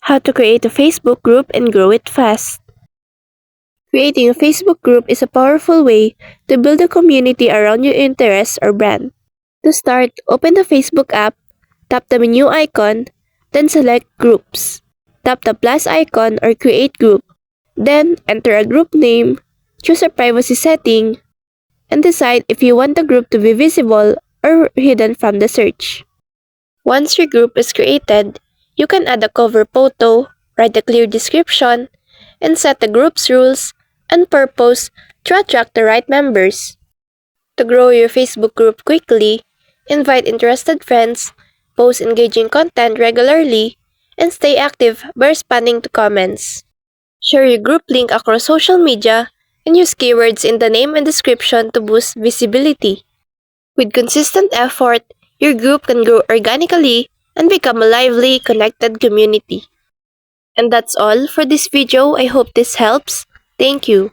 How to create a Facebook group and grow it fast. Creating a Facebook group is a powerful way to build a community around your interests or brand. To start, open the Facebook app, tap the menu icon, then select Groups. Tap the plus icon or Create Group. Then, enter a group name, choose a privacy setting, and decide if you want the group to be visible or hidden from the search. Once your group is created, you can add a cover photo, write a clear description, and set the group's rules and purpose to attract the right members. To grow your Facebook group quickly, invite interested friends, post engaging content regularly, and stay active by responding to comments. Share your group link across social media and use keywords in the name and description to boost visibility. With consistent effort, your group can grow organically and become a lively, connected community. And that's all for this video. I hope this helps. Thank you.